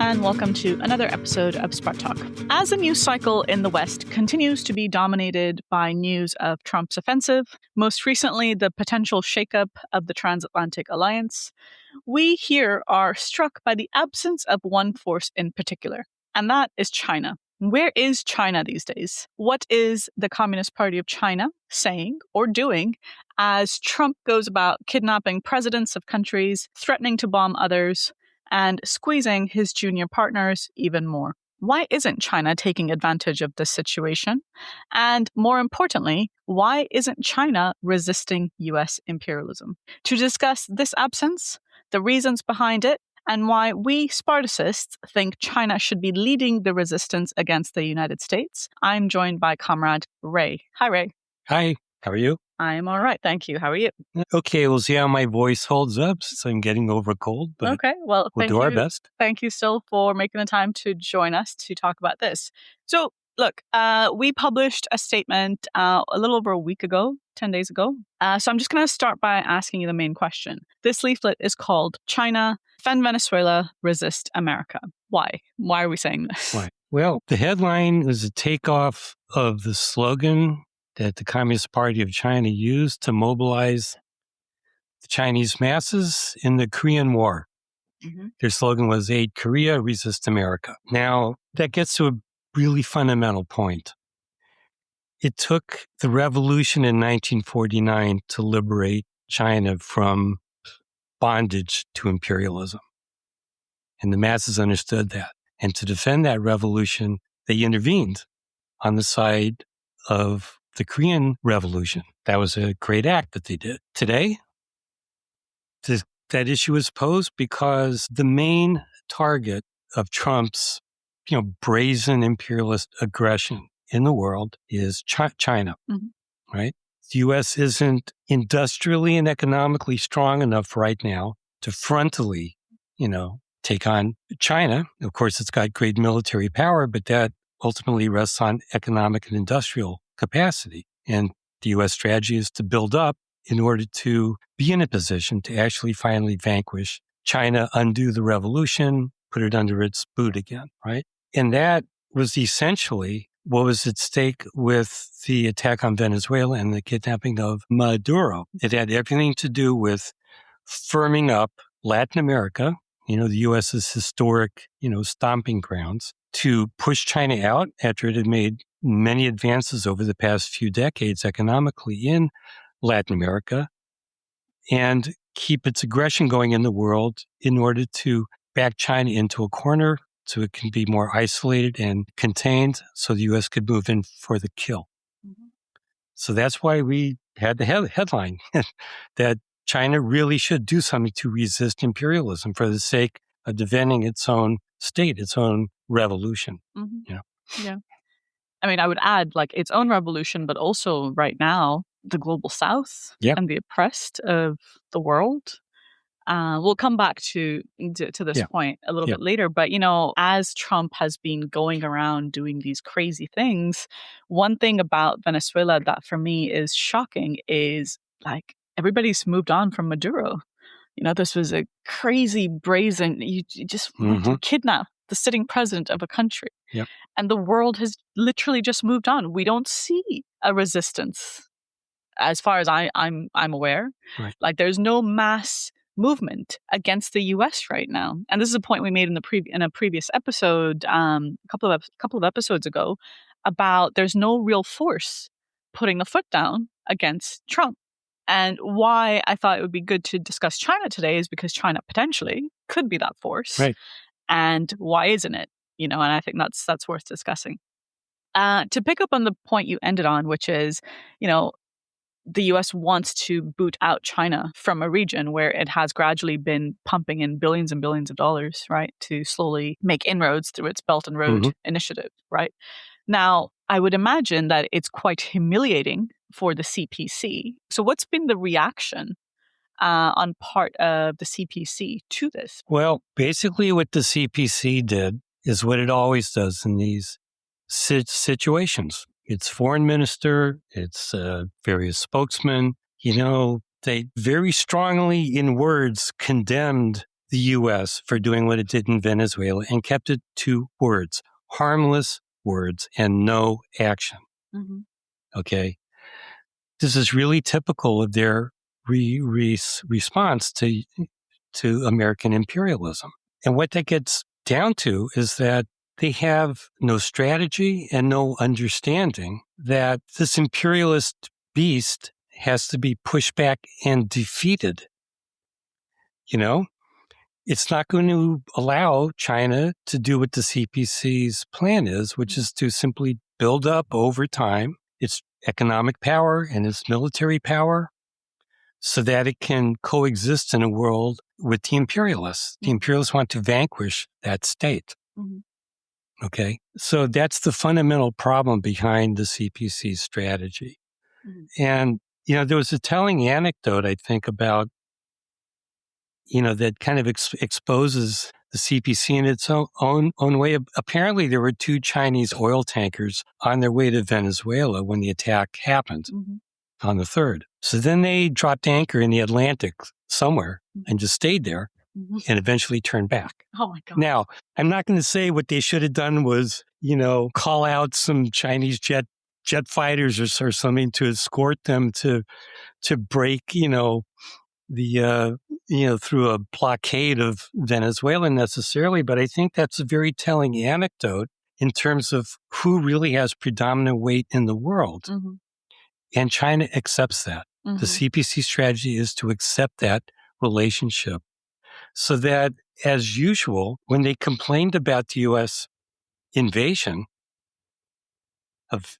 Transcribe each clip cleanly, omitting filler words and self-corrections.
and welcome to another episode of Spark Talk. As the news cycle in the West continues to be dominated by news of Trump's offensive, most recently the potential shakeup of the transatlantic alliance, we here are struck by the absence of one force in particular, and that is China. Where is China these days? What is the Communist Party of China saying or doing as Trump goes about kidnapping presidents of countries, threatening to bomb others, and squeezing his junior partners even more? Why isn't China taking advantage of this situation? And more importantly, why isn't China resisting US imperialism? To discuss this absence, the reasons behind it, and why we Spartacists think China should be leading the resistance against the United States, I'm joined by Comrade Ray. Hi, Ray. Hi, how are you? I'm all right, thank you. How are you? Okay, we'll see how my voice holds up since I'm getting over a cold, but okay, well, we'll do our best. Thank you still for making the time to join us to talk about this. So, look, we published a statement a little over a week ago, 10 days ago. So I'm just going to start by asking you the main question. This leaflet is called China, Defend Venezuela, Resist America. Why? Why are we saying this? Why? Well, the headline is a takeoff of the slogan that the Communist Party of China used to mobilize the Chinese masses in the Korean War. Mm-hmm. Their slogan was Aid Korea, Resist America. Now, that gets to a really fundamental point. It took the revolution in 1949 to liberate China from bondage to imperialism. And the masses understood that. And to defend that revolution, they intervened on the side of the Korean Revolution. That was a great act that they did. Today, that issue is posed because the main target of Trump's, brazen imperialist aggression in the world is China, mm-hmm. right? The U.S. isn't industrially and economically strong enough right now to frontally, take on China. Of course, it's got great military power, but that ultimately rests on economic and industrial capacity. And the U.S. strategy is to build up in order to be in a position to actually finally vanquish China, undo the revolution, put it under its boot again, right? And that was essentially what was at stake with the attack on Venezuela and the kidnapping of Maduro. It had everything to do with firming up Latin America, the U.S.'s historic, stomping grounds, to push China out after it had made many advances over the past few decades economically in Latin America, and keep its aggression going in the world in order to back China into a corner so it can be more isolated and contained so the U.S. could move in for the kill. Mm-hmm. So that's why we had the headline that China really should do something to resist imperialism for the sake of defending its own state, its own revolution. Mm-hmm. Yeah. I mean, I would add its own revolution, but also right now, the global South and the oppressed of the world. We'll come back to this point a little bit later. But, as Trump has been going around doing these crazy things, one thing about Venezuela that for me is shocking is everybody's moved on from Maduro. This was a crazy, brazen, you just want to kidnap the sitting president of a country. Yep. And the world has literally just moved on. We don't see a resistance as far as I'm aware. Right. There's no mass movement against the U.S. right now. And this is a point we made in a previous episode, a couple of episodes ago, about there's no real force putting the foot down against Trump. And why I thought it would be good to discuss China today is because China potentially could be that force. Right. And why isn't it? And I think that's worth discussing. To pick up on the point you ended on, which is, the U.S. wants to boot out China from a region where it has gradually been pumping in billions and billions of dollars, right, to slowly make inroads through its Belt and Road initiative, right? Now, I would imagine that it's quite humiliating for the CPC. So what's been the reaction on part of the CPC to this? Well, basically what the CPC did is what it always does in these situations. Its foreign minister, its various spokesmen, they very strongly in words condemned the U.S. for doing what it did in Venezuela and kept it to words, harmless words, and no action. Mm-hmm. Okay? This is really typical of their response to American imperialism. And what that gets down to is that they have no strategy and no understanding that this imperialist beast has to be pushed back and defeated. You know, it's not going to allow China to do what the CPC's plan is, which is to simply build up over time its economic power and its military power so that it can coexist in a world with the imperialists. The imperialists want to vanquish that state. Mm-hmm. Okay. So that's the fundamental problem behind the CPC's strategy. Mm-hmm. And, there was a telling anecdote, I think, about, that kind of exposes the CPC in its own way. Apparently, there were 2 Chinese oil tankers on their way to Venezuela when the attack happened on the 3rd. So then they dropped anchor in the Atlantic somewhere and just stayed there and eventually turned back. Oh my God. Now, I'm not going to say what they should have done was, call out some Chinese jet fighters or something to escort them to break, through a blockade of Venezuela necessarily. But I think that's a very telling anecdote in terms of who really has predominant weight in the world. Mm-hmm. And China accepts that. The CPC strategy is to accept that relationship so that, as usual, when they complained about the U.S. invasion of,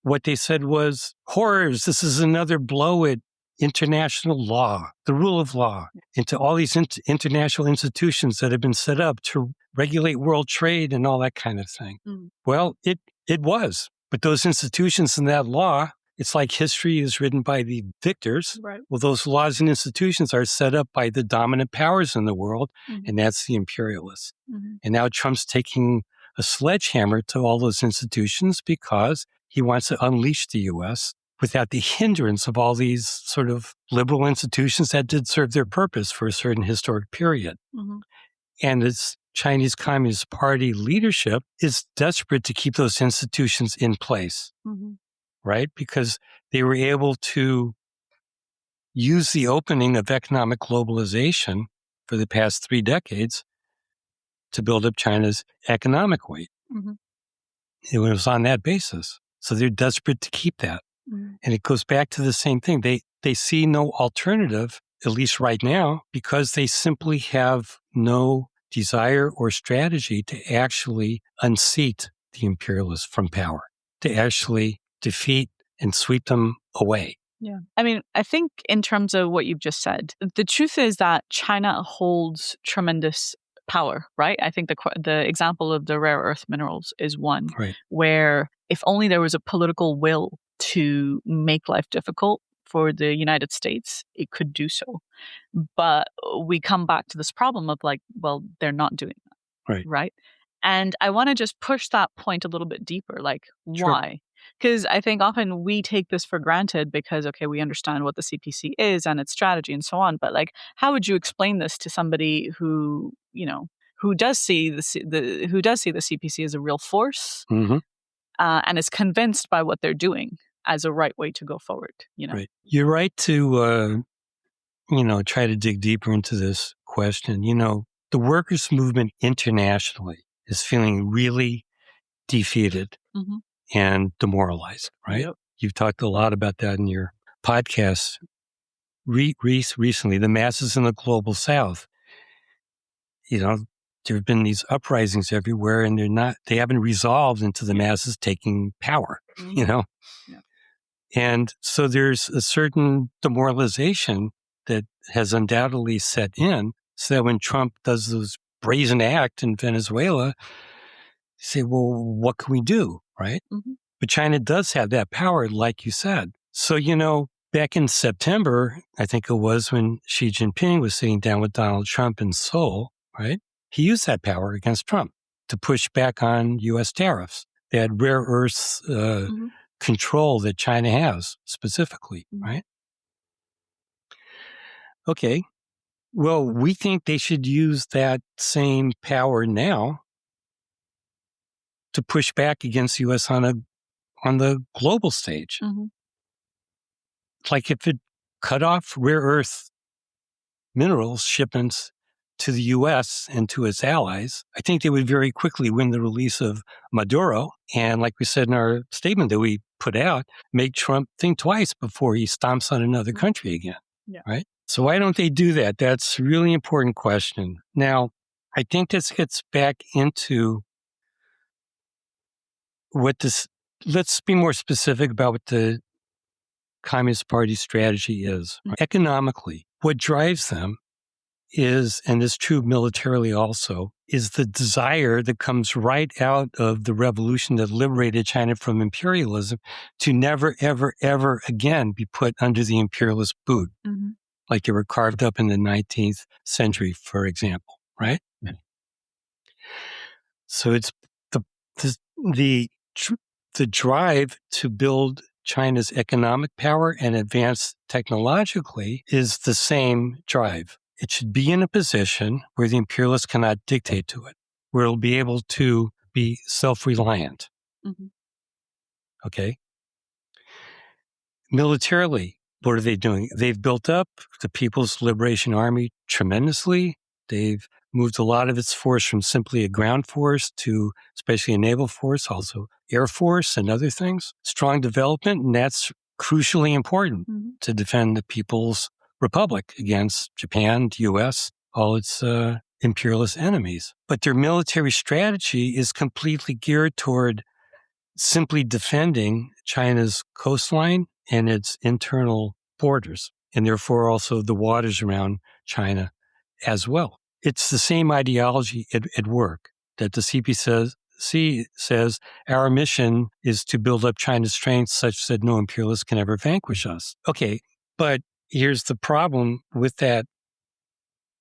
what they said was, horrors, this is another blow at international law, the rule of law, into all these international institutions that have been set up to regulate world trade and all that kind of thing. Well, it was. But those institutions and that law, it's like history is written by the victors. Right. Well, those laws and institutions are set up by the dominant powers in the world, and that's the imperialists. And now Trump's taking a sledgehammer to all those institutions because he wants to unleash the U.S. without the hindrance of all these sort of liberal institutions that did serve their purpose for a certain historic period. And it's Chinese Communist Party leadership is desperate to keep those institutions in place, right? Because they were able to use the opening of economic globalization for the past 3 decades to build up China's economic weight. It was on that basis. So they're desperate to keep that. And it goes back to the same thing. They see no alternative, at least right now, because they simply have no desire or strategy to actually unseat the imperialists from power, to actually defeat and sweep them away. Yeah. I mean, I think in terms of what you've just said, the truth is that China holds tremendous power, right? I think the example of the rare earth minerals is one where if only there was a political will to make life difficult for the United States, it could do so. But we come back to this problem of they're not doing that. Right. And I want to just push that point a little bit deeper. Why? Because I think often we take this for granted because, okay, we understand what the CPC is and its strategy and so on. But how would you explain this to somebody who does see the CPC as a real force and is convinced by what they're doing as a right way to go forward? Right. You're right to try to dig deeper into this question. The workers' movement internationally is feeling really defeated and demoralized, right? Yep. You've talked a lot about that in your podcast recently, the masses in the global south. There have been these uprisings everywhere and they haven't resolved into the masses taking power, Yeah. And so there's a certain demoralization that has undoubtedly set in, so that when Trump does those brazen act in Venezuela, you say, well, what can we do, right? But China does have that power, like you said. So, back in September, I think it was when Xi Jinping was sitting down with Donald Trump in Seoul, right? He used that power against Trump to push back on U.S. tariffs. They had rare earths control that China has specifically, right? Okay. Well, we think they should use that same power now to push back against the U.S. on the global stage. Mm-hmm. Like if it cut off rare earth minerals shipments to the U.S. and to its allies, I think they would very quickly win the release of Maduro. And like we said in our statement that we put out, make Trump think twice before he stomps on another country again. Yeah. Right? So why don't they do that? That's a really important question. Now, I think this gets back into let's be more specific about what the Communist Party strategy is. Mm-hmm. Economically, what drives them is, and is true militarily also, is the desire that comes right out of the revolution that liberated China from imperialism to never, ever, ever again be put under the imperialist boot, like they were carved up in the 19th century, for example, right? Yeah. So it's the drive to build China's economic power and advance technologically is the same drive. It should be in a position where the imperialists cannot dictate to it, where it'll be able to be self-reliant. Mm-hmm. Okay? Militarily, what are they doing? They've built up the People's Liberation Army tremendously. They've moved a lot of its force from simply a ground force to especially a naval force, also air force and other things. Strong development, and that's crucially important to defend the People's Republic against Japan, the U.S., all its imperialist enemies. But their military strategy is completely geared toward simply defending China's coastline and its internal borders, and therefore also the waters around China as well. It's the same ideology at work that the CPC says our mission is to build up China's strength such that no imperialist can ever vanquish us. Okay, but here's the problem with that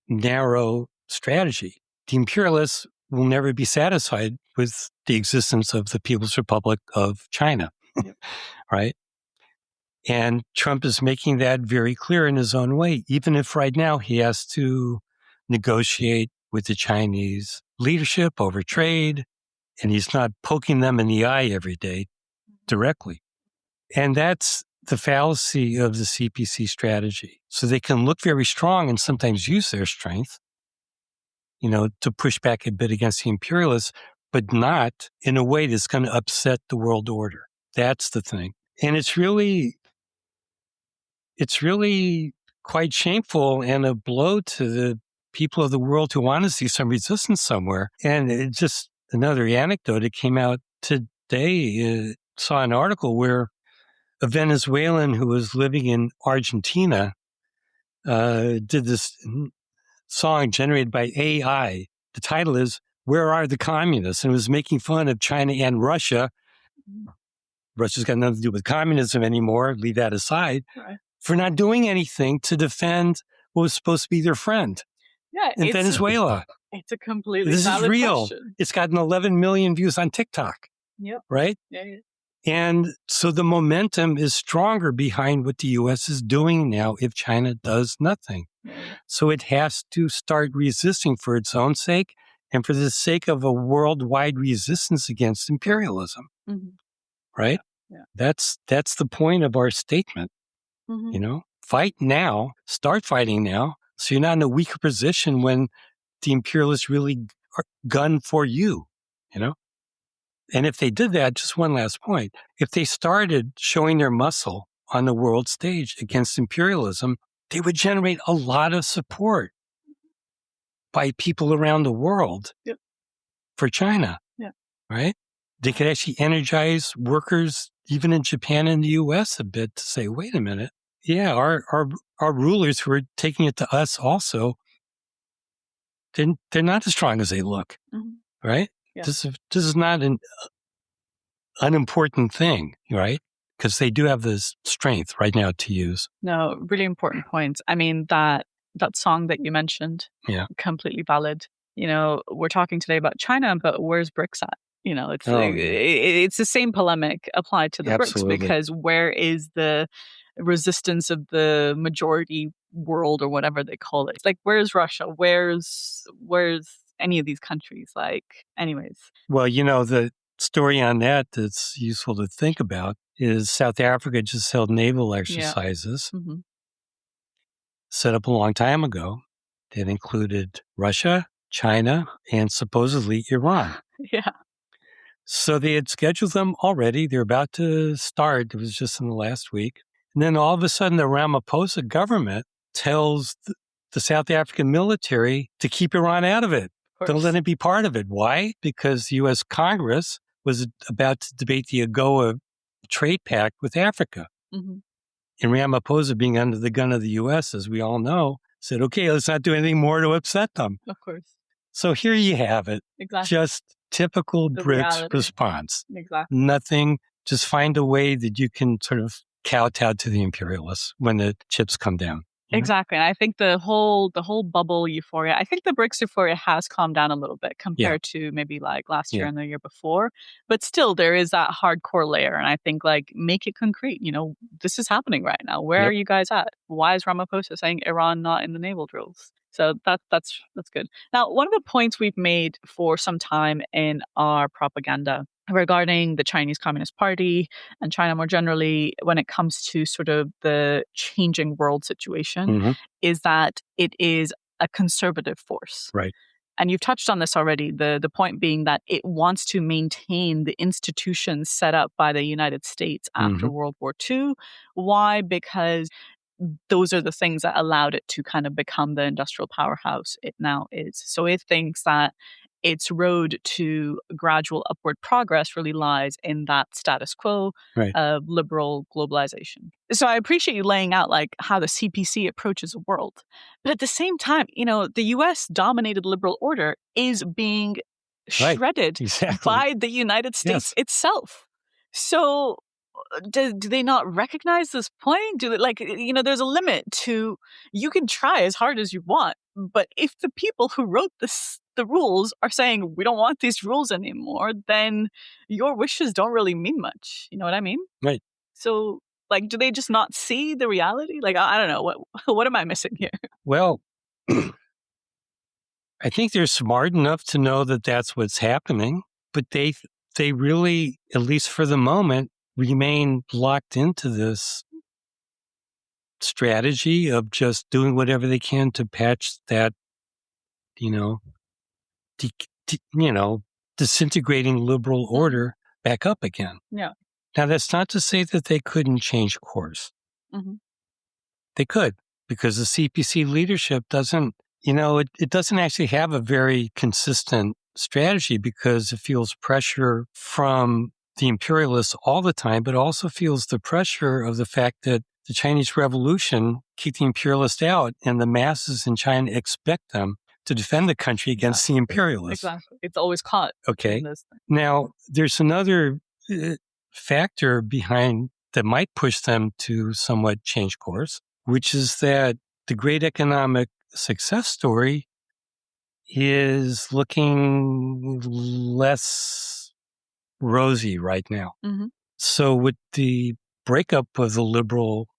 narrow strategy. The imperialists will never be satisfied with the existence of the People's Republic of China, right? And Trump is making that very clear in his own way, even if right now he has to negotiate with the Chinese leadership over trade, and he's not poking them in the eye every day directly. And that's the fallacy of the CPC strategy. So they can look very strong and sometimes use their strength, to push back a bit against the imperialists, but not in a way that's going to upset the world order. That's the thing. And it's really quite shameful and a blow to the people of the world who want to see some resistance somewhere. And it's just another anecdote. It came out today. Saw an article where a Venezuelan who was living in Argentina did this song generated by AI. The title is "Where Are the Communists?" and it was making fun of China and Russia. Russia's got nothing to do with communism anymore. Leave that aside. Right. For not doing anything to defend what was supposed to be their friend. Yeah, in Venezuela. It's a completely this valid is real. Question. It's gotten 11 million views on TikTok. Yep. Right? Yeah. And so the momentum is stronger behind what the U.S. is doing now if China does nothing. Yeah. So it has to start resisting for its own sake and for the sake of a worldwide resistance against imperialism. Mm-hmm. Right? Yeah. That's the point of our statement. Mm-hmm. Fight now, start fighting now, so you're not in a weaker position when the imperialists really gun for you, And if they did that, just one last point, if they started showing their muscle on the world stage against imperialism, they would generate a lot of support by people around the world for China, right? They could actually energize workers even in Japan and the U.S. a bit to say, wait a minute. Yeah, our rulers who are taking it to us also, they're not as strong as they look, right? Yeah. This is not an unimportant thing, right? Because they do have this strength right now to use. No, really important point. I mean, that song that you mentioned, completely valid. We're talking today about China, but where's BRICS at? It's the same polemic applied to the BRICS, because where is the resistance of the majority world or whatever they call it. It's like, where's Russia? Where's any of these countries? Like, anyways. Well, the story on that's useful to think about is South Africa just held naval exercises set up a long time ago that included Russia, China, and supposedly Iran. Yeah. So they had scheduled them already. They're about to start. It was just in the last week. And then all of a sudden, the Ramaphosa government tells the South African military to keep Iran out of it. Don't let it be part of it. Why? Because the U.S. Congress was about to debate the AGOA trade pact with Africa. Mm-hmm. And Ramaphosa, being under the gun of the U.S., as we all know, said, okay, let's not do anything more to upset them. Of course. So here you have it. Exactly. Just typical BRICS response. Exactly. Nothing. Just find a way that you can sort of kowtow to the imperialists when the chips come down. Exactly. And I think the whole bubble euphoria, I think the BRICS euphoria has calmed down a little bit compared to maybe like last year and the year before. But still, there is that hardcore layer. And I think like make it concrete. This is happening right now. Where are you guys at? Why is Ramaphosa saying Iran not in the naval drills? So that's good. Now, one of the points we've made for some time in our propaganda regarding the Chinese Communist Party and China more generally, when it comes to sort of the changing world situation, is that it is a conservative force. Right. And you've touched on this already, the point being that it wants to maintain the institutions set up by the United States after World War II. Why? Because those are the things that allowed it to kind of become the industrial powerhouse it now is. So it thinks that its road to gradual upward progress really lies in that status quo of liberal globalization. So I appreciate you laying out like how the CPC approaches the world. But at the same time, the US dominated liberal order is being shredded by the United States itself. So do they not recognize this point? Do they, there's a limit to, you can try as hard as you want, but if the people who wrote the rules are saying we don't want these rules anymore, then your wishes don't really mean much. You know what I mean? Right. So, like, do they just not see the reality? Like, I don't know. What am I missing here? Well, I think they're smart enough to know that that's what's happening, but they really, at least for the moment, remain locked into this strategy of just doing whatever they can to patch that, disintegrating liberal order back up again. Yeah. Now, that's not to say that they couldn't change course. They could, because the CPC leadership doesn't, it doesn't actually have a very consistent strategy because it feels pressure from the imperialists all the time, but also feels the pressure of the fact that the Chinese Revolution kicked the imperialists out and the masses in China expect them to defend the country against the imperialists. Exactly. It's always caught. Okay. Now, there's another factor behind that might push them to somewhat change course, which is that the great economic success story is looking less rosy right now. So with the breakup of the liberal,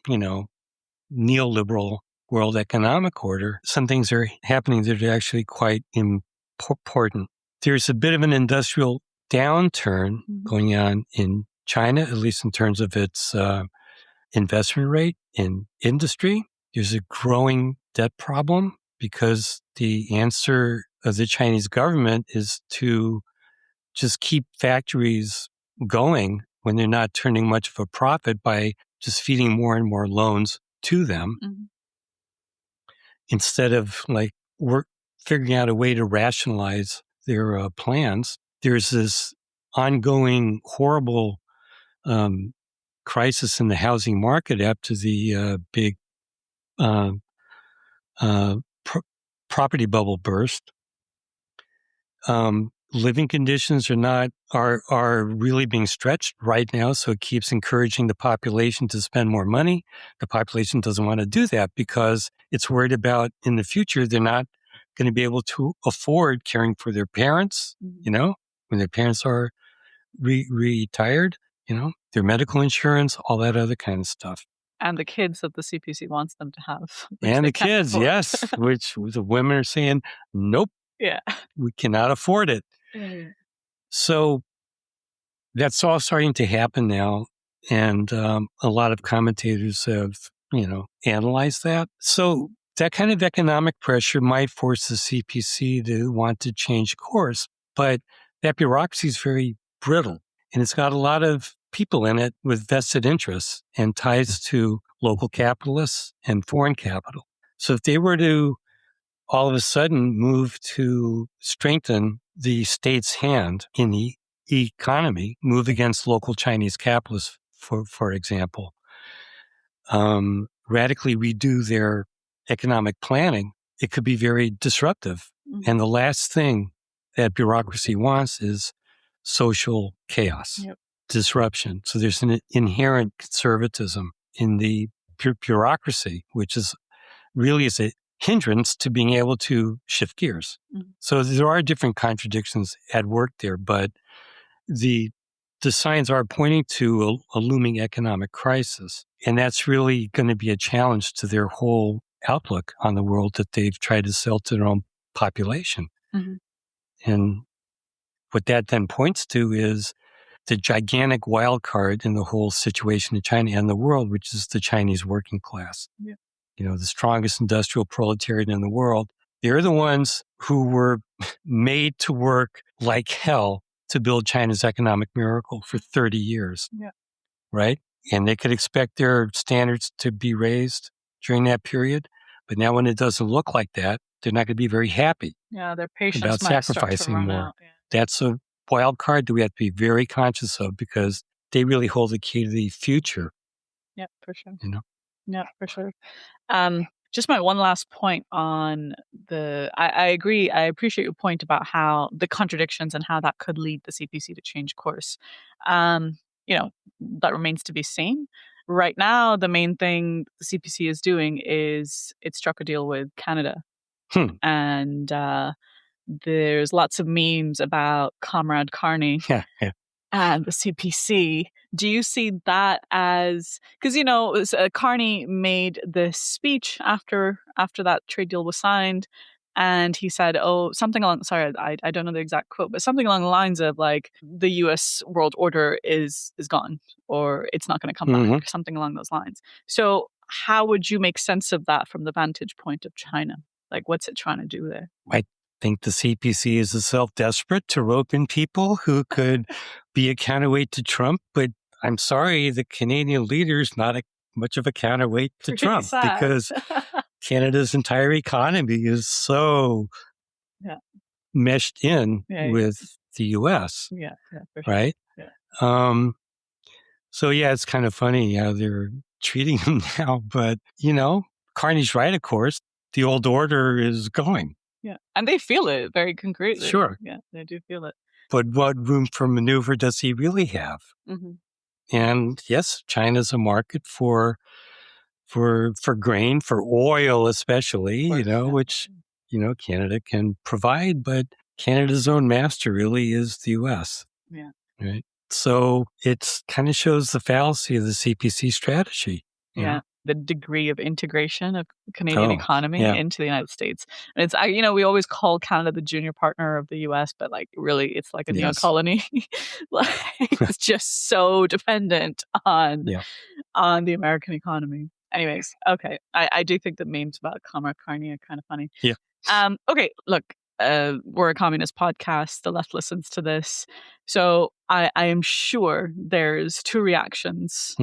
neoliberal world economic order, some things are happening that are actually quite important. There's a bit of an industrial downturn going on in China, at least in terms of its investment rate in industry. There's a growing debt problem because the answer of the Chinese government is to just keep factories going when they're not turning much of a profit by just feeding more and more loans to them instead of we're figuring out a way to rationalize their plans. There's this ongoing horrible crisis in the housing market after the big property bubble burst. Living conditions are really being stretched right now, so it keeps encouraging the population to spend more money. The population doesn't want to do that because it's worried about in the future they're not going to be able to afford caring for their parents, when their parents are retired, their medical insurance, all that other kind of stuff. And the kids that the CPC wants them to have. And the kids, yes, which the women are saying, nope, we cannot afford it. So that's all starting to happen now. And a lot of commentators have, analyzed that. So that kind of economic pressure might force the CPC to want to change course. But that bureaucracy is very brittle, and it's got a lot of people in it with vested interests and ties to local capitalists and foreign capital. So if they were to all of a sudden move to strengthen the state's hand in the economy, move against local Chinese capitalists, for example, radically redo their economic planning, it could be very disruptive. Mm-hmm. And the last thing that bureaucracy wants is social chaos, disruption. So there's an inherent conservatism in the bureaucracy, which is really is a hindrance to being able to shift gears. Mm-hmm. So there are different contradictions at work there, but the signs are pointing to a looming economic crisis. And that's really going to be a challenge to their whole outlook on the world that they've tried to sell to their own population. Mm-hmm. And what that then points to is the gigantic wild card in the whole situation in China and the world, which is the Chinese working class. Yeah. The strongest industrial proletariat in the world. They're the ones who were made to work like hell to build China's economic miracle for 30 years. Yeah. Right? And they could expect their standards to be raised during that period. But now when it doesn't look like that, they're not going to be very happy. Yeah, their patience about might sacrificing start to run more. Out. Yeah. That's a wild card that we have to be very conscious of because they really hold the key to the future. Yeah, for sure. Yeah, for sure. Just my one last point on I agree. I appreciate your point about how the contradictions and how that could lead the CPC to change course. That remains to be seen. Right now, the main thing the CPC is doing is it struck a deal with Canada. And there's lots of memes about Comrade Carney. Yeah. And the CPC. Do you see that as, because, Carney made this speech after that trade deal was signed, and he said, something along, sorry, I don't know the exact quote, but something along the lines of like, the US world order is gone, or it's not going to come back, something along those lines. So how would you make sense of that from the vantage point of China? Like, what's it trying to do there? I think the CPC is self-desperate to rope in people who could be a counterweight to Trump, but I'm sorry, the Canadian leader is not much of a counterweight to Trump because Canada's entire economy is so meshed in with the U.S. Yeah, for sure. Right? Yeah. So it's kind of funny how they're treating him now, but Carney's right, of course. The old order is going. Yeah, and they feel it very concretely. Sure. Yeah, they do feel it. But what room for maneuver does he really have? Mm-hmm. And yes, China's a market for grain, for oil especially, which, Canada can provide, but Canada's own master really is the U.S. Yeah. Right? So it kind of shows the fallacy of the CPC strategy. Yeah. The degree of integration of Canadian economy into the United States. And it's, we always call Canada the junior partner of the U.S., but like really it's like a neo-colony. It's just so dependent on the American economy. Anyways, okay. I do think the memes about Comrade Carney are kind of funny. Yeah. Okay, look, we're a communist podcast. The left listens to this. So I am sure there's two reactions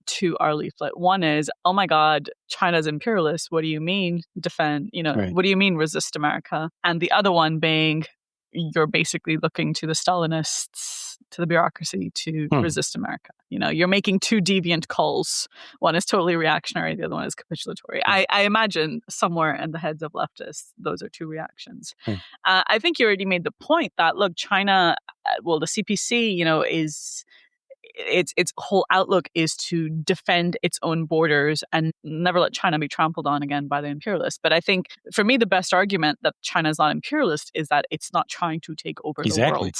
to our leaflet. One is, oh my God, China's imperialist. What do you mean defend? What do you mean resist America? And the other one being, you're basically looking to the Stalinists, to the bureaucracy to resist America. You're making two deviant calls. One is totally reactionary. The other one is capitulatory. I imagine somewhere in the heads of leftists, those are two reactions. I think you already made the point that, look, China, the CPC, is its whole outlook is to defend its own borders and never let China be trampled on again by the imperialists. But I think, for me, the best argument that China is not imperialist is that it's not trying to take over the world.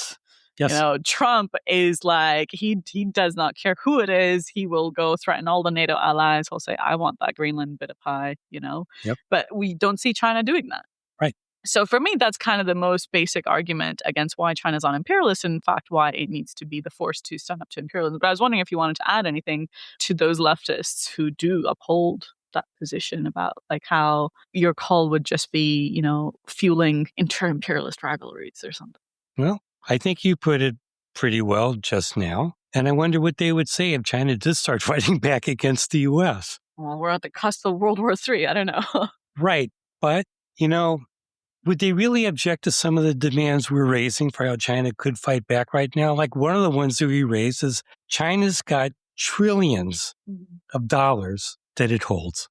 Yes. You know, Trump is like, he does not care who it is. He will go threaten all the NATO allies. He'll say, I want that Greenland bit of pie, you know. Yep. But we don't see China doing that. Right. So for me, that's kind of the most basic argument against why China's on imperialist, and in fact, why it needs to be the force to stand up to imperialism. But I was wondering if you wanted to add anything to those leftists who do uphold that position about like how your call would just be, you know, fueling inter-imperialist rivalries or something. Well, I think you put it pretty well just now. And I wonder what they would say if China did start fighting back against the U.S. Well, we're at the cusp of World War III. I don't know. Right. But, you know, would they really object to some of the demands we're raising for how China could fight back right now? Like one of the ones that we raised is China's got trillions of dollars that it holds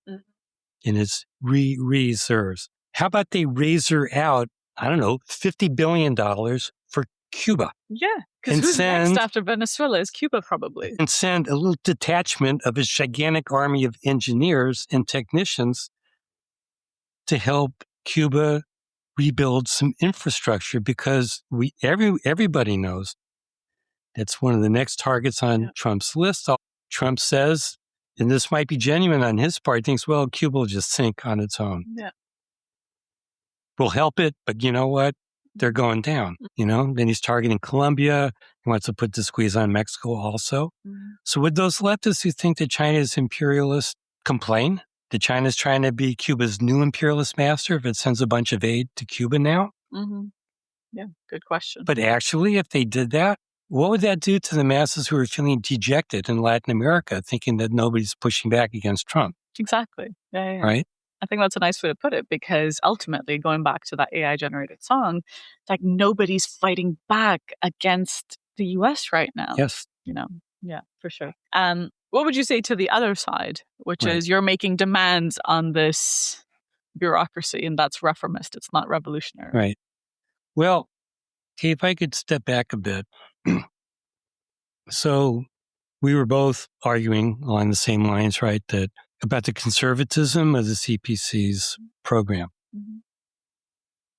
in its reserves. How about they razor out, I don't know, $50 billion for Cuba? Yeah, because who's next after Venezuela is Cuba probably. And send a little detachment of its gigantic army of engineers and technicians to help Cuba rebuild some infrastructure, because everybody knows that's one of the next targets on Trump's list. Trump says, and this might be genuine on his part, thinks, well, Cuba will just sink on its own. Yeah. We'll help it, but you know what? They're going down, you know? Then he's targeting Colombia. He wants to put the squeeze on Mexico also. So would those leftists who think that China is imperialist complain that China's trying to be Cuba's new imperialist master if it sends a bunch of aid to Cuba now? Yeah, good question. But actually, if they did that, what would that do to the masses who are feeling dejected in Latin America, thinking that nobody's pushing back against Trump? Exactly. Yeah. Right? I think that's a nice way to put it, because ultimately, going back to that AI-generated song, it's like nobody's fighting back against the U.S. right now. Yes. You know, yeah, for sure. What would you say to the other side, which is you're making demands on this bureaucracy, and that's reformist, it's not revolutionary? Right. Well, okay, if I could step back a bit. So we were both arguing along the same lines, right, that about the conservatism of the CPC's program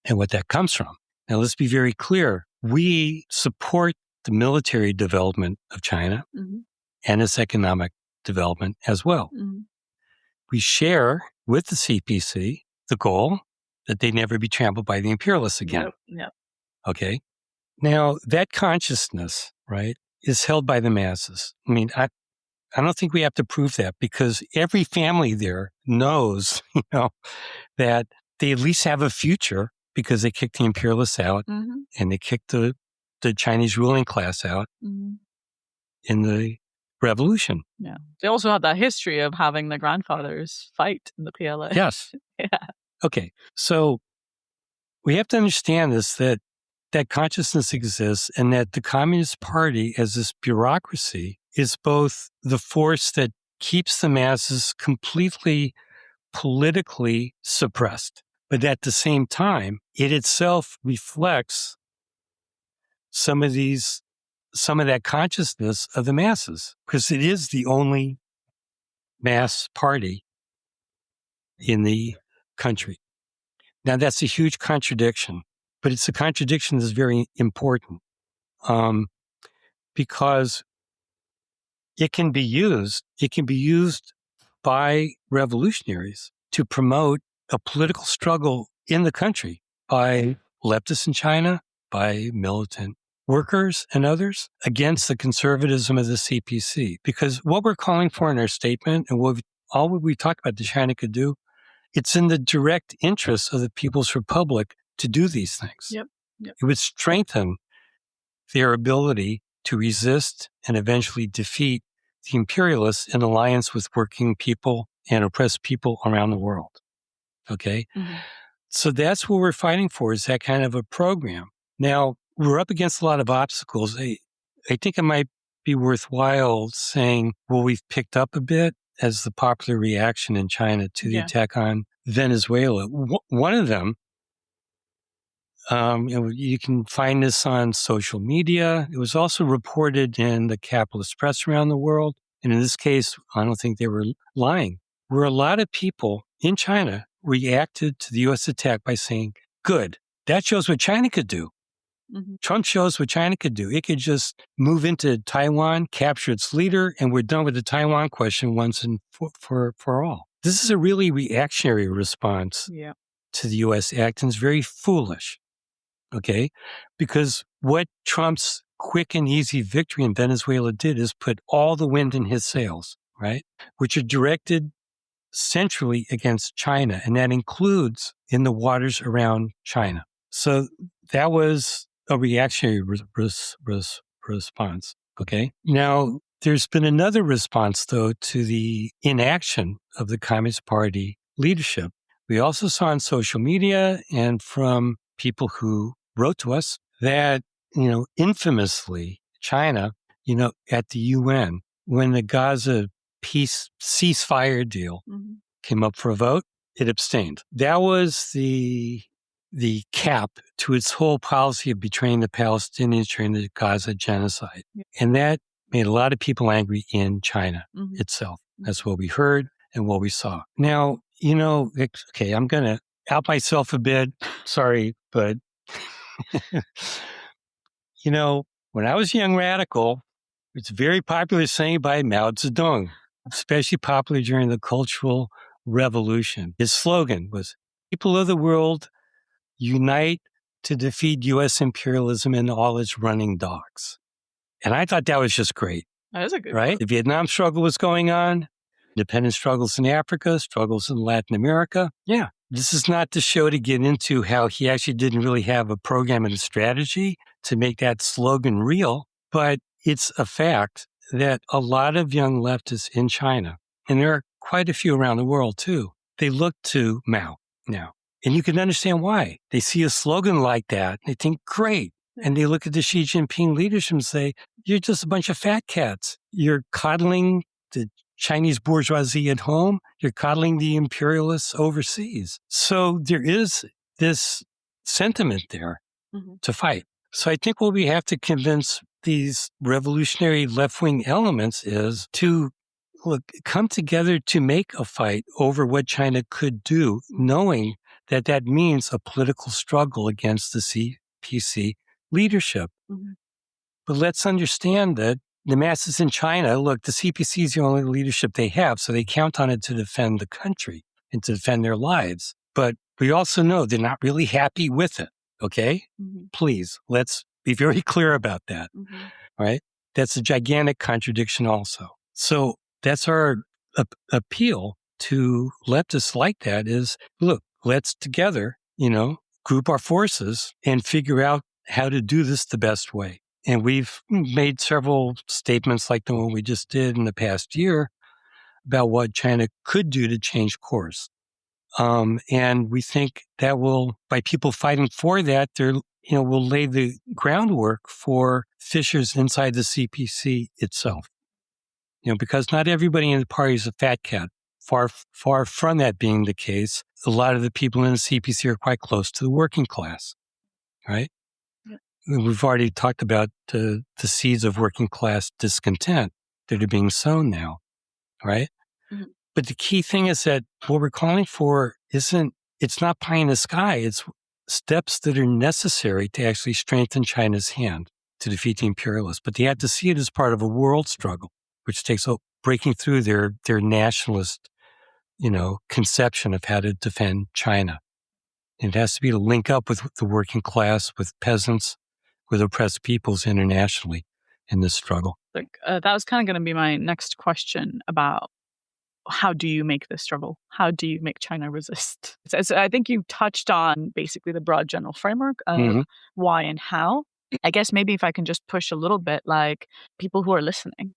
and what that comes from. Now, let's be very clear. We support the military development of China and its economic development as well. We share with the CPC the goal that they never be trampled by the imperialists again. Yep. Okay. Now, that consciousness, right, is held by the masses. I mean, I don't think we have to prove that, because every family there knows, you know, that they at least have a future because they kicked the imperialists out and they kicked the Chinese ruling class out in the revolution. Yeah. They also have that history of having the grandfathers fight in the PLA. Yes. Yeah. Okay. So we have to understand this, that consciousness exists, and that the Communist Party as this bureaucracy is both the force that keeps the masses completely politically suppressed, but at the same time, it itself reflects some of that consciousness of the masses, because it is the only mass party in the country. Now, that's a huge contradiction, but it's a contradiction that's very important, because it can be used by revolutionaries to promote a political struggle in the country by leftists in China, by militant workers and others against the conservatism of the CPC. Because what we're calling for in our statement, and all we talk about that China could do, it's in the direct interest of the People's Republic to do these things. Yep. It would strengthen their ability to resist and eventually defeat the imperialists in alliance with working people and oppressed people around the world. Okay? So that's what we're fighting for, is that kind of a program. Now, we're up against a lot of obstacles. I think it might be worthwhile saying, well, we've picked up a bit as the popular reaction in China to the attack on Venezuela. One of them, you can find this on social media. It was also reported in the capitalist press around the world. And in this case, I don't think they were lying, where a lot of people in China reacted to the U.S. attack by saying, good, that shows what China could do. Trump shows what China could do. It could just move into Taiwan, capture its leader, and we're done with the Taiwan question once and for all. This is a really reactionary response to the U.S. act, and it's very foolish, okay? Because what Trump's quick and easy victory in Venezuela did is put all the wind in his sails, right? Which are directed centrally against China, and that includes in the waters around China. So that was a reactionary response, okay? Now, there's been another response, though, to the inaction of the Communist Party leadership. We also saw on social media and from people who wrote to us that, infamously, China, at the UN, when the Gaza peace ceasefire deal came up for a vote, it abstained. That was the cap to its whole policy of betraying the Palestinians during the Gaza genocide. And that made a lot of people angry in China itself. That's what we heard and what we saw. Now, okay, I'm going to out myself a bit. Sorry, but, when I was a young radical, it's a very popular saying by Mao Zedong, especially popular during the Cultural Revolution. His slogan was, "People of the world, unite to defeat U.S. imperialism and all its running dogs." And I thought that was just great. That is a good right? one. The Vietnam struggle was going on, independence struggles in Africa, struggles in Latin America. Yeah. This is not the show to get into how he actually didn't really have a program and a strategy to make that slogan real, but it's a fact that a lot of young leftists in China, and there are quite a few around the world too, they look to Mao now. And you can understand why. They see a slogan like that, and they think, great. And they look at the Xi Jinping leadership and say, you're just a bunch of fat cats. You're coddling the Chinese bourgeoisie at home. You're coddling the imperialists overseas. So there is this sentiment there to fight. So I think what we have to convince these revolutionary left-wing elements is to come together to make a fight over what China could do, knowing that that means a political struggle against the CPC leadership. But let's understand that the masses in China, look, the CPC is the only leadership they have, so they count on it to defend the country and to defend their lives. But we also know they're not really happy with it, okay? Please, let's be very clear about that, right? That's a gigantic contradiction also. So that's our appeal to leftists like that is, look, let's together, group our forces and figure out how to do this the best way. And we've made several statements like the one we just did in the past year about what China could do to change course. And we think that will, by people fighting for that, will lay the groundwork for fissures inside the CPC itself. Because not everybody in the party is a fat cat. Far from that being the case, a lot of the people in the CPC are quite close to the working class, right? We've already talked about the seeds of working class discontent that are being sown now, right? But the key thing is that what we're calling for it's not pie in the sky. It's steps that are necessary to actually strengthen China's hand to defeat the imperialists. But they have to see it as part of a world struggle, which takes breaking through their nationalist, conception of how to defend China. And it has to be to link up with the working class, with peasants, with oppressed peoples internationally in this struggle. That was kind of going to be my next question about how do you make this struggle? How do you make China resist? So I think you touched on basically the broad general framework of why and how. I guess maybe if I can just push a little bit, like people who are listening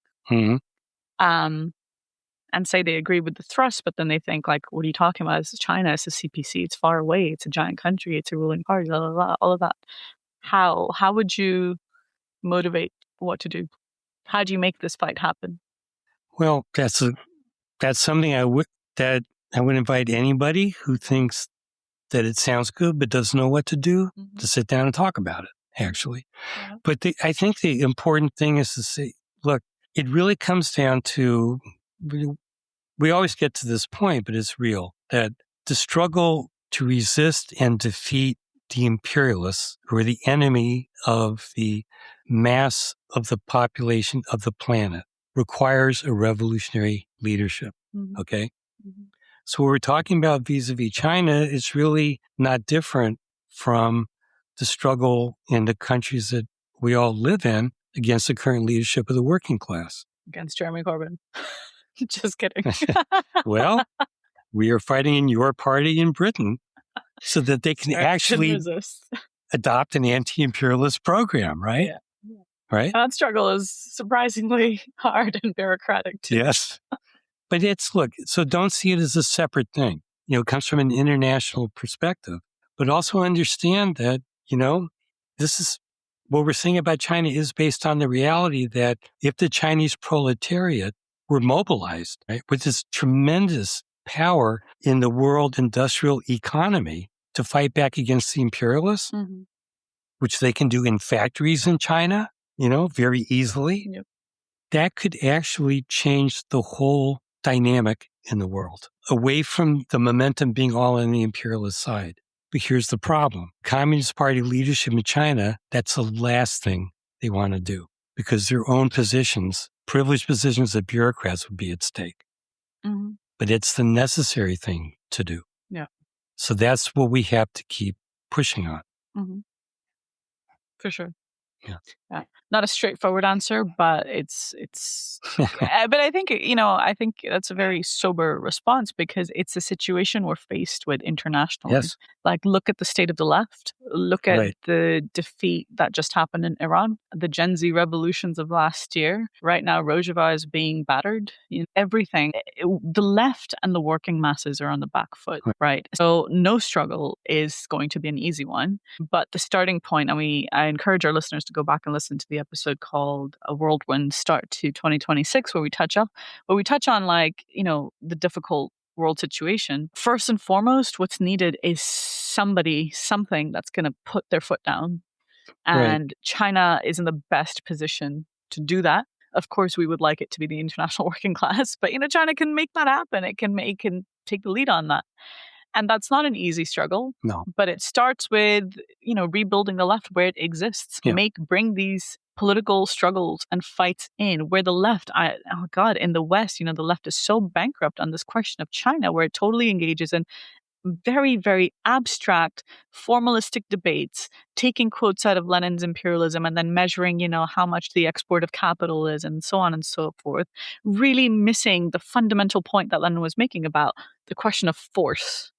and say they agree with the thrust, but then they think like, what are you talking about? It's China, it's a CPC, it's far away, it's a giant country, it's a ruling party, blah, blah, blah, all of that. How would you motivate what to do? How do you make this fight happen? Well, that's something I would invite anybody who thinks that it sounds good but doesn't know what to do to sit down and talk about it, actually. Yeah. But I think the important thing is to say, look, it really comes down to, we always get to this point, but it's real, that the struggle to resist and defeat the imperialists, who are the enemy of the mass of the population of the planet, requires a revolutionary leadership. Okay? So what we're talking about vis-a-vis China is really not different from the struggle in the countries that we all live in against the current leadership of the working class. Against Jeremy Corbyn. Just kidding. Well, we are fighting in your party in Britain so that they can actually adopt an anti-imperialist program, right? Yeah. Right? That struggle is surprisingly hard and bureaucratic too. Yes. But look, so don't see it as a separate thing. It comes from an international perspective, but also understand that, this is what we're saying about China is based on the reality that if the Chinese proletariat were mobilized, right, with this tremendous power in the world industrial economy to fight back against the imperialists, which they can do in factories in China, very easily, that could actually change the whole dynamic in the world, away from the momentum being all on the imperialist side. But here's the problem. Communist Party leadership in China, that's the last thing they want to do because their own positions, privileged positions of bureaucrats would be at stake. But it's the necessary thing to do. Yeah. So that's what we have to keep pushing on. For sure. Yeah. Not a straightforward answer, but it's but I think, I think that's a very sober response because it's a situation we're faced with internationally. Yes. Like, look at the state of the left. Look at the defeat that just happened in Iran, the Gen Z revolutions of last year. Right now, Rojava is being battered. Everything. The left and the working masses are on the back foot, right? So no struggle is going to be an easy one. But the starting point, I encourage our listeners to go back and listen to the episode called A Whirlwind Start to 2026, where we touch on the difficult world situation. First and foremost, what's needed is something that's going to put their foot down. And China is in the best position to do that. Of course, we would like it to be the international working class, but China can make that happen. It can take the lead on that. And that's not an easy struggle. No. But it starts with, rebuilding the left where it exists. Yeah. Bring these political struggles and fights in where the left, in the West, the left is so bankrupt on this question of China, where it totally engages in very, very abstract, formalistic debates, taking quotes out of Lenin's imperialism and then measuring, how much the export of capital is and so on and so forth, really missing the fundamental point that Lenin was making about the question of force.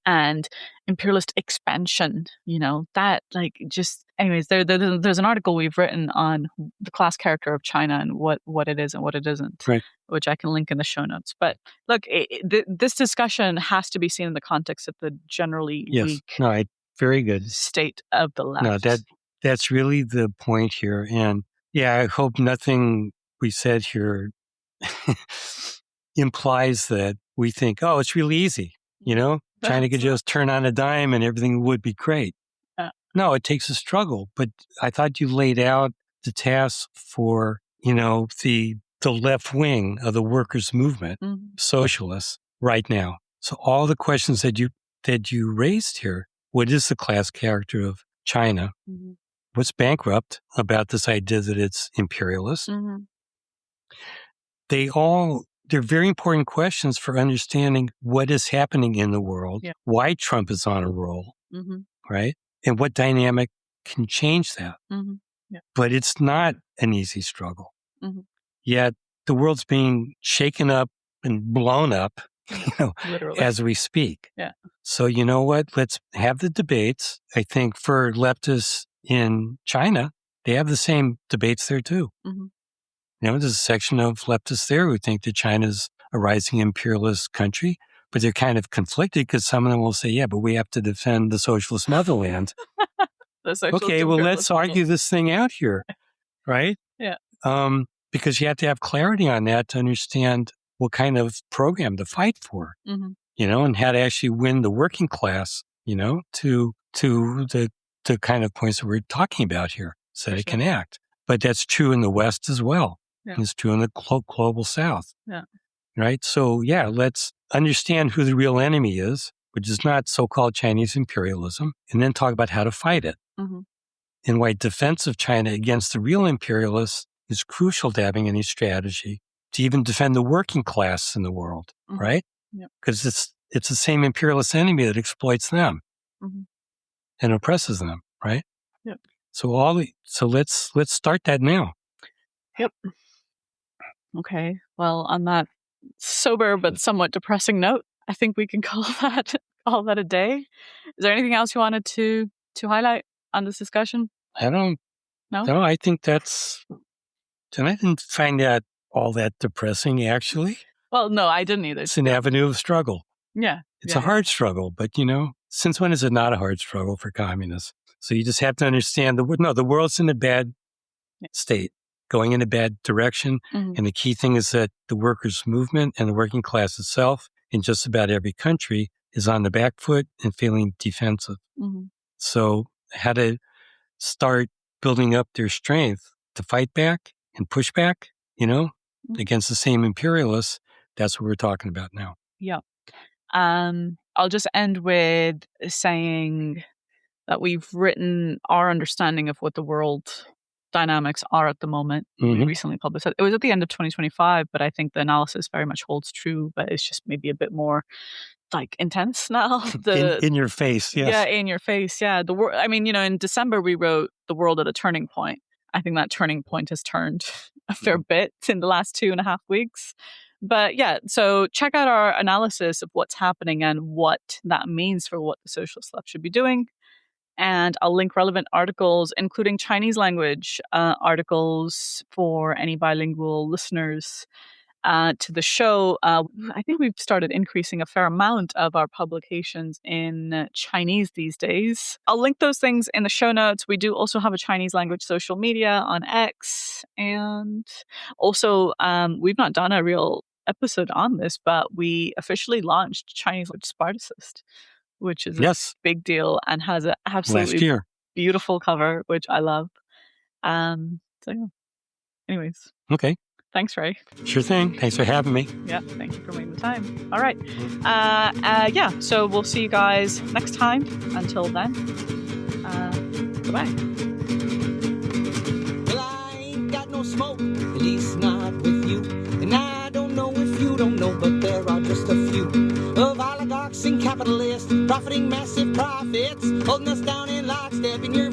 And imperialist expansion, anyways, there's an article we've written on the class character of China and what it is and what it isn't, which I can link in the show notes. But look, this discussion has to be seen in the context of the generally weak, very good state of the left. No, that's really the point here. And I hope nothing we said here implies that we think, oh, it's really easy. China could just turn on a dime and everything would be great. No, it takes a struggle. But I thought you laid out the task for, the left wing of the workers' movement, socialists, right now. So all the questions that you raised here, what is the class character of China? What's bankrupt about this idea that it's imperialist? They're very important questions for understanding what is happening in the world, why Trump is on a roll, right? And what dynamic can change that. But it's not an easy struggle. Yet the world's being shaken up and blown up, as we speak. So you know what? Let's have the debates. I think for leftists in China, they have the same debates there too. There's a section of leftists there who think that China's a rising imperialist country, but they're kind of conflicted because some of them will say, yeah, but we have to defend the socialist motherland. Okay, well, let's argue this thing out here, right? Yeah. Because you have to have clarity on that to understand what kind of program to fight for, and how to actually win the working class, to the kind of points that we're talking about here so that it can act. But that's true in the West as well. It's true in the global South. Right? So, let's understand who the real enemy is, which is not so-called Chinese imperialism, and then talk about how to fight it. And why defense of China against the real imperialists is crucial to having any strategy to even defend the working class in the world, right? Because it's the same imperialist enemy that exploits them and oppresses them, right? Yep. So let's start that now. Yep. Okay. Well, on that sober but somewhat depressing note, I think we can call that a day. Is there anything else you wanted to highlight on this discussion? I don't. No, I think that's. And I didn't find that all that depressing, actually. Well, no, I didn't either. It's an avenue of struggle. Yeah. It's a hard struggle, but since when is it not a hard struggle for communists? So you just have to understand the world's in a bad state, going in a bad direction. And the key thing is that the workers' movement and the working class itself in just about every country is on the back foot and feeling defensive. So how to start building up their strength to fight back and push back, against the same imperialists, that's what we're talking about now. Yeah. I'll just end with saying that we've written our understanding of what the world dynamics are at the moment. We recently published it. It was at the end of 2025, but I think the analysis very much holds true, but it's just maybe a bit more intense now. In your face, yes. Yeah, in your face, yeah. In December we wrote The World at a Turning Point. I think that turning point has turned a fair bit in the last 2.5 weeks. But yeah, so check out our analysis of what's happening and what that means for what the socialist left should be doing. And I'll link relevant articles, including Chinese language articles for any bilingual listeners to the show. I think we've started increasing a fair amount of our publications in Chinese these days. I'll link those things in the show notes. We do also have a Chinese language social media on X. And also, we've not done a real episode on this, but we officially launched Chinese language Spartacist, which is a big deal and has an absolutely beautiful cover, which I love. Anyways. Okay. Thanks, Ray. Sure thing. Thanks for having me. Yeah, thank you for making the time. All right. So we'll see you guys next time. Until then, goodbye. Well, I ain't got no smoke, at least not with you. And I don't know if you don't know, but there are just a few of oligarchs and capitalists profiting massive profits, holding us down in lockstep in your